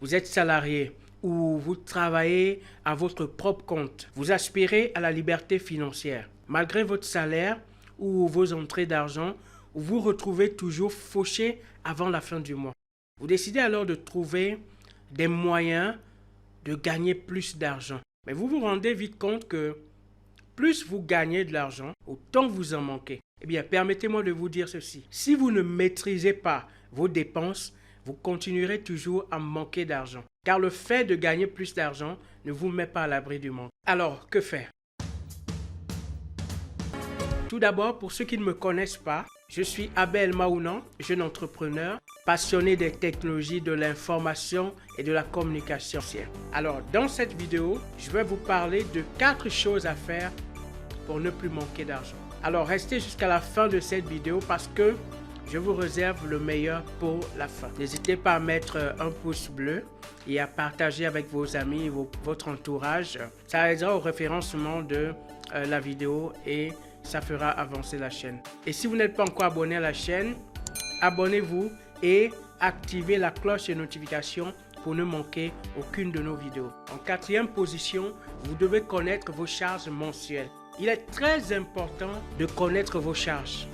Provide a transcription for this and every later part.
Vous êtes salarié ou vous travaillez à votre propre compte. Vous aspirez à la liberté financière. Malgré votre salaire ou vos entrées d'argent, vous vous retrouvez toujours fauché avant la fin du mois. Vous décidez alors de trouver des moyens de gagner plus d'argent. Mais vous vous rendez vite compte que plus vous gagnez de l'argent, autant vous en manquez. Eh bien, permettez-moi de vous dire ceci. Si vous ne maîtrisez pas vos dépenses, vous continuerez toujours à manquer d'argent. Car le fait de gagner plus d'argent ne vous met pas à l'abri du manque. Alors, que faire? Tout d'abord, pour ceux qui ne me connaissent pas, je suis Abel Maounan, jeune entrepreneur, passionné des technologies de l'information et de la communication. Alors, dans cette vidéo, je vais vous parler de 4 choses à faire pour ne plus manquer d'argent. Alors, restez jusqu'à la fin de cette vidéo parce que je vous réserve le meilleur pour la fin. N'hésitez pas à mettre un pouce bleu et à partager avec vos amis, votre entourage. Ça aidera au référencement de la vidéo et ça fera avancer la chaîne. Et si vous n'êtes pas encore abonné à la chaîne, abonnez-vous et activez la cloche de notification pour ne manquer aucune de nos vidéos. En 4e position, vous devez connaître vos charges mensuelles. Il est très important de connaître vos charges,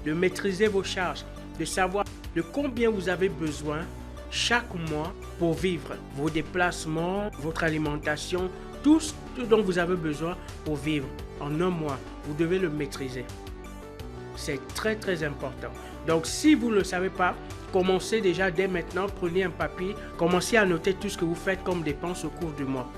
de maîtriser vos charges, de savoir de combien vous avez besoin chaque mois pour vivre. Vos déplacements, votre alimentation, tout ce dont vous avez besoin pour vivre en un mois, vous devez le maîtriser. C'est très très important. Donc si vous ne le savez pas, commencez déjà dès maintenant, prenez un papier, commencez à noter tout ce que vous faites comme dépenses au cours du mois.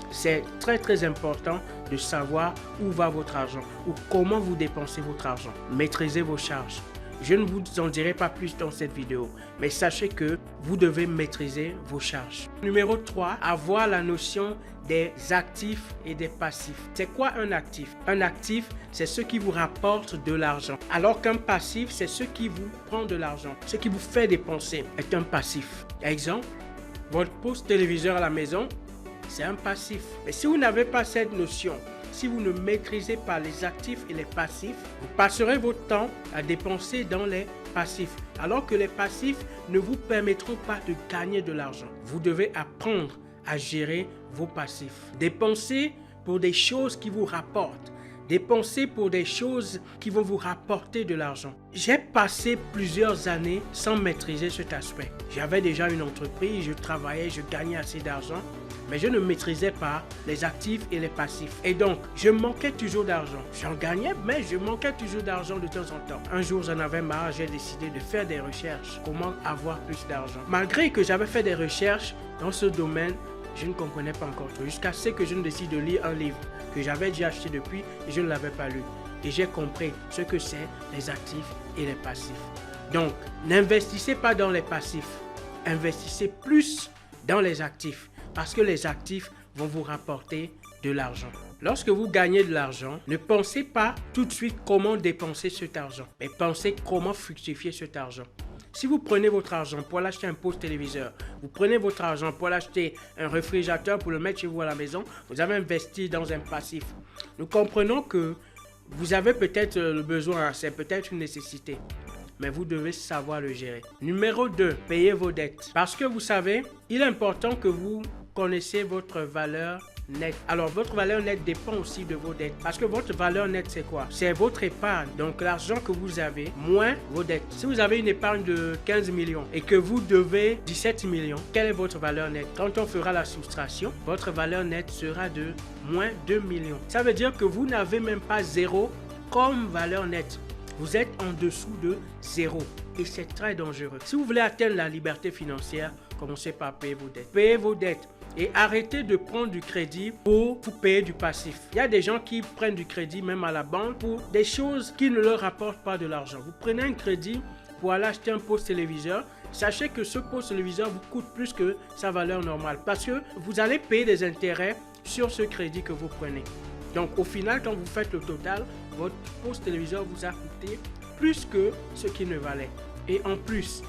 C'est très très important de savoir où va votre argent ou comment vous dépensez votre argent. Maîtrisez vos charges. Je ne vous en dirai pas plus dans cette vidéo, mais sachez que vous devez maîtriser vos charges. Numéro 3, avoir la notion des actifs et des passifs. C'est quoi un actif? Un actif, c'est ce qui vous rapporte de l'argent, alors qu'un passif, c'est ce qui vous prend de l'argent, ce qui vous fait dépenser est un passif. Exemple, votre poste téléviseur à la maison, c'est un passif. Mais si vous n'avez pas cette notion, si vous ne maîtrisez pas les actifs et les passifs, vous passerez votre temps à dépenser dans les passifs, alors que les passifs ne vous permettront pas de gagner de l'argent. Vous devez apprendre à gérer vos passifs. Dépensez pour des choses qui vous rapportent. Dépensez pour des choses qui vont vous rapporter de l'argent. J'ai passé plusieurs années sans maîtriser cet aspect. J'avais déjà une entreprise, je travaillais, je gagnais assez d'argent, mais je ne maîtrisais pas les actifs et les passifs. Et donc, je manquais toujours d'argent. J'en gagnais, mais je manquais toujours d'argent de temps en temps. Un jour, j'en avais marre, j'ai décidé de faire des recherches. Comment avoir plus d'argent? Malgré que j'avais fait des recherches dans ce domaine, je ne comprenais pas encore tout. Jusqu'à ce que je ne décide de lire un livre que j'avais déjà acheté depuis et je ne l'avais pas lu. Et j'ai compris ce que c'est les actifs et les passifs. Donc, n'investissez pas dans les passifs. Investissez plus dans les actifs. Parce que les actifs vont vous rapporter de l'argent. Lorsque vous gagnez de l'argent, ne pensez pas tout de suite comment dépenser cet argent, mais pensez comment fructifier cet argent. Si vous prenez votre argent pour l'acheter un poste téléviseur, vous prenez votre argent pour l'acheter un réfrigérateur pour le mettre chez vous à la maison, vous avez investi dans un passif. Nous comprenons que vous avez peut-être le besoin, c'est peut-être une nécessité, mais vous devez savoir le gérer. Numéro 2, payez vos dettes. Parce que vous savez, il est important que vous connaissez votre valeur nette. Alors, votre valeur nette dépend aussi de vos dettes. Parce que votre valeur nette, c'est quoi? C'est votre épargne. Donc, l'argent que vous avez, moins vos dettes. Si vous avez une épargne de 15 millions et que vous devez 17 millions, quelle est votre valeur nette? Quand on fera la soustraction, votre valeur nette sera de moins 2 millions. Ça veut dire que vous n'avez même pas zéro comme valeur nette. Vous êtes en dessous de zéro. Et c'est très dangereux. Si vous voulez atteindre la liberté financière, commencez par payer vos dettes. Payez vos dettes. Et arrêtez de prendre du crédit pour payer du passif. Il y a des gens qui prennent du crédit même à la banque pour des choses qui ne leur rapportent pas de l'argent. Vous prenez un crédit pour aller acheter un poste téléviseur. Sachez que ce poste téléviseur vous coûte plus que sa valeur normale parce que vous allez payer des intérêts sur ce crédit que vous prenez. Donc au final, quand vous faites le total, votre poste téléviseur vous a coûté plus que ce qu'il ne valait. Et en plus,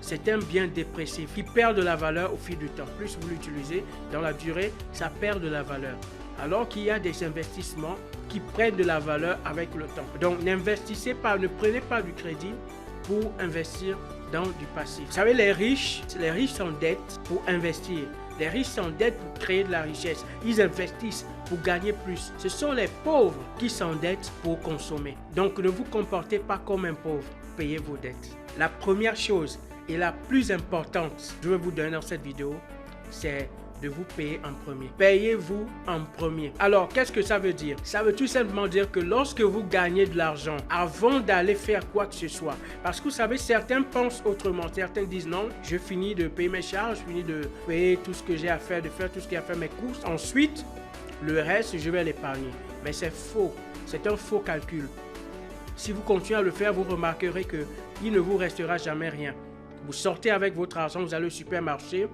c'est un bien dépressif qui perd de la valeur au fil du temps. Plus vous l'utilisez, dans la durée, ça perd de la valeur. Alors qu'il y a des investissements qui prennent de la valeur avec le temps. Donc n'investissez pas, ne prenez pas du crédit pour investir dans du passif. Vous savez, les riches s'endettent pour investir. Les riches s'endettent pour créer de la richesse. Ils investissent pour gagner plus. Ce sont les pauvres qui s'endettent pour consommer. Donc, ne vous comportez pas comme un pauvre. Payez vos dettes. La première chose et la plus importante que je vais vous donner dans cette vidéo, c'est de vous payer en premier. Payez-vous en premier. Alors, qu'est-ce que ça veut dire? Ça veut tout simplement dire que lorsque vous gagnez de l'argent, avant d'aller faire quoi que ce soit, parce que vous savez, certains pensent autrement. Certains disent non, je finis de payer mes charges, je finis de payer tout ce que j'ai à faire, de faire tout ce qu'il y a à faire, mes courses. Ensuite, le reste, je vais l'épargner. Mais c'est faux. C'est un faux calcul. Si vous continuez à le faire, vous remarquerez qu'il ne vous restera jamais rien. Vous sortez avec votre argent, vous allez au supermarché,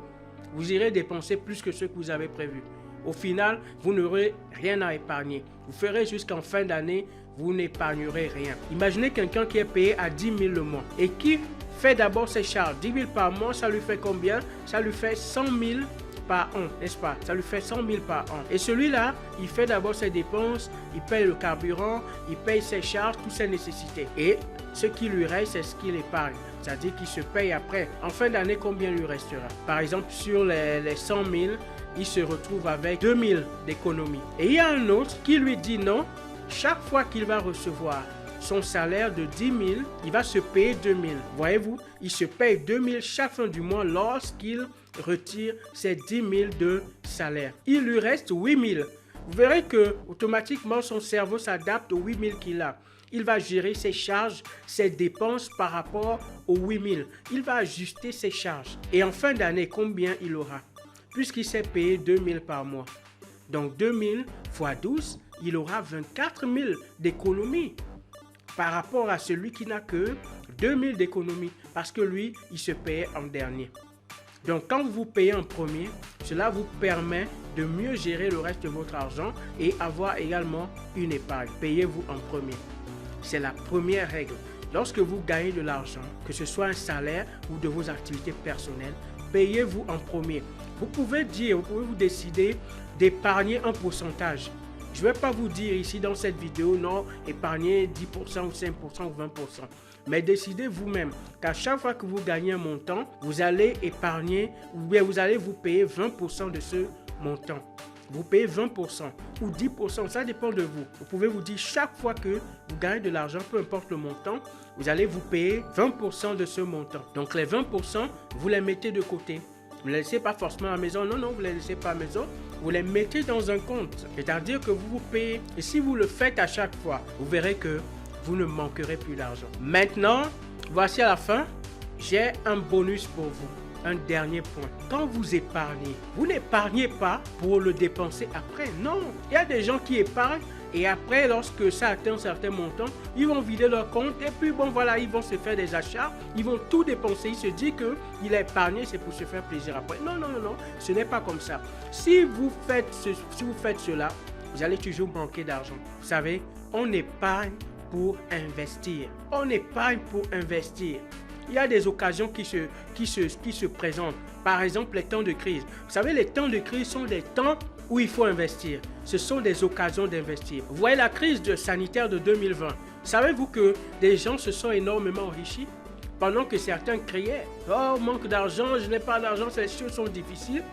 vous irez dépenser plus que ce que vous avez prévu. Au final, vous n'aurez rien à épargner. Vous ferez jusqu'en fin d'année, vous n'épargnerez rien. Imaginez quelqu'un qui est payé à 10 000 le mois et qui fait d'abord ses charges. 10 000 par mois, ça lui fait combien? Ça lui fait 100 000 par an, n'est-ce pas? Ça lui fait 100 000 par an. Et celui-là, il fait d'abord ses dépenses, il paye le carburant, il paye ses charges, toutes ses nécessités. Et ce qui lui reste, c'est ce qu'il épargne. C'est-à-dire qu'il se paye après. En fin d'année, combien lui restera? Par exemple, sur les 100 000, il se retrouve avec 2 000 d'économie. Et il y a un autre qui lui dit non. Chaque fois qu'il va recevoir son salaire de 10 000, il va se payer 2 000. Voyez-vous, il se paye 2 000 chaque fin du mois lorsqu'il retire ses 10 000 de salaire. Il lui reste 8 000. Vous verrez que automatiquement son cerveau s'adapte aux 8 000 qu'il a. Il va gérer ses charges, ses dépenses par rapport aux 8 000. Il va ajuster ses charges. Et en fin d'année, combien il aura? Puisqu'il s'est payé 2 000 par mois. Donc 2 000 fois 12, il aura 24 000 d'économie par rapport à celui qui n'a que 2 000 d'économie. Parce que lui, il se payait en dernier. Donc quand vous vous payez en premier, cela vous permet de mieux gérer le reste de votre argent et avoir également une épargne. Payez-vous en premier. C'est la première règle. Lorsque vous gagnez de l'argent, que ce soit un salaire ou de vos activités personnelles, payez-vous en premier. Vous pouvez vous décider d'épargner un pourcentage. Je ne vais pas vous dire ici dans cette vidéo, non, épargnez 10% ou 5% ou 20%. Mais décidez vous-même qu'à chaque fois que vous gagnez un montant, vous allez épargner ou bien vous allez vous payer 20% de ce montant. Vous payez 20% ou 10%, ça dépend de vous. Vous pouvez vous dire chaque fois que vous gagnez de l'argent, peu importe le montant, vous allez vous payer 20% de ce montant. Donc les 20%, vous les mettez de côté. Vous ne les laissez pas forcément à la maison. Non, vous ne les laissez pas à la maison. Vous les mettez dans un compte. C'est-à-dire que vous vous payez. Et si vous le faites à chaque fois, vous verrez que vous ne manquerez plus d'argent. Maintenant, voici à la fin, j'ai un bonus pour vous. Un dernier point. Quand vous épargnez, vous n'épargnez pas pour le dépenser après. Non, il y a des gens qui épargnent et après, lorsque ça atteint un certain montant, ils vont vider leur compte et puis bon voilà, ils vont se faire des achats, ils vont tout dépenser. Ils se disent qu'il a épargné, c'est pour se faire plaisir après. Non, ce n'est pas comme ça. Si vous faites cela, vous allez toujours manquer d'argent. Vous savez, on épargne pour investir. On épargne pour investir. Il y a des occasions qui se présentent. Par exemple, les temps de crise. Vous savez, les temps de crise sont des temps où il faut investir. Ce sont des occasions d'investir. Vous voyez la crise sanitaire de 2020. Savez-vous que des gens se sont énormément enrichis pendant que certains criaient « Oh, manque d'argent, je n'ai pas d'argent, ces choses sont difficiles ».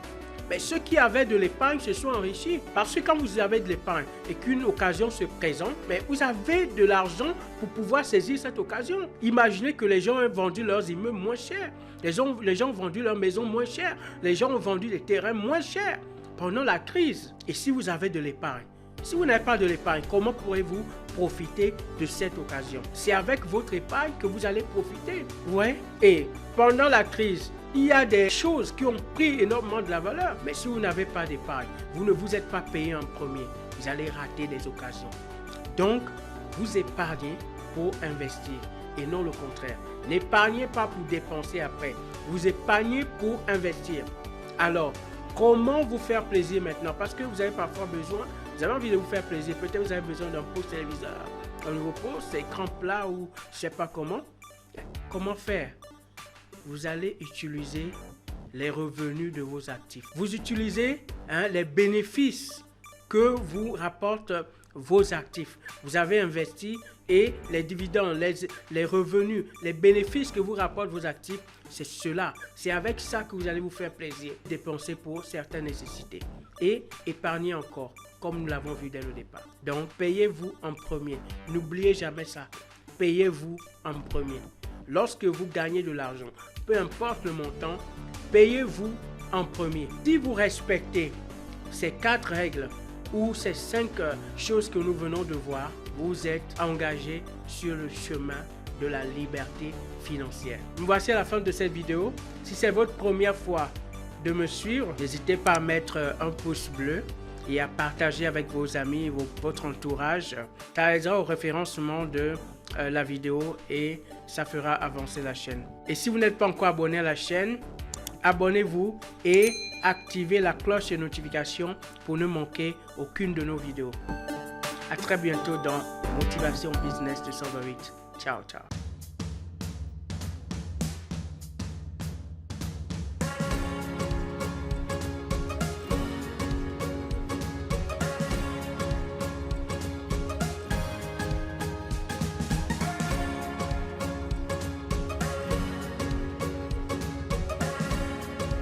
Mais ceux qui avaient de l'épargne se sont enrichis. Parce que quand vous avez de l'épargne et qu'une occasion se présente, mais vous avez de l'argent pour pouvoir saisir cette occasion. Imaginez que les gens ont vendu leurs immeubles moins chers. Les gens ont vendu leurs maisons moins chères. Les gens ont vendu des terrains moins chers pendant la crise. Et si vous avez de l'épargne, si vous n'avez pas de l'épargne, comment pourrez-vous profiter de cette occasion? C'est avec votre épargne que vous allez profiter. Ouais. Et pendant la crise, il y a des choses qui ont pris énormément de la valeur. Mais si vous n'avez pas d'épargne, vous ne vous êtes pas payé en premier. Vous allez rater des occasions. Donc, vous épargnez pour investir et non le contraire. N'épargnez pas pour dépenser après. Vous épargnez pour investir. Alors, comment vous faire plaisir maintenant? Parce que vous avez parfois besoin, vous avez envie de vous faire plaisir. Peut-être vous avez besoin d'un poste téléviseur, un nouveau poste, écran plat ou je ne sais pas comment. Comment faire? Vous allez utiliser les revenus de vos actifs. Vous utilisez les bénéfices que vous rapporte vos actifs. Vous avez investi et les dividendes, les revenus, les bénéfices que vous rapportent vos actifs, c'est cela. C'est avec ça que vous allez vous faire plaisir. Dépenser pour certaines nécessités et épargner encore, comme nous l'avons vu dès le départ. Donc, payez-vous en premier. N'oubliez jamais ça. Payez-vous en premier. Lorsque vous gagnez de l'argent, peu importe le montant, payez-vous en premier. Si vous respectez ces 4 règles ou ces 5 choses que nous venons de voir, vous êtes engagé sur le chemin de la liberté financière. Nous voici à la fin de cette vidéo. Si c'est votre première fois de me suivre, n'hésitez pas à mettre un pouce bleu et à partager avec vos amis, votre entourage. Ça aidera au référencement de la vidéo et ça fera avancer la chaîne. Et si vous n'êtes pas encore abonné à la chaîne, abonnez-vous et activez la cloche de notification pour ne manquer aucune de nos vidéos. À très bientôt dans Motivation Business 228. Ciao, ciao.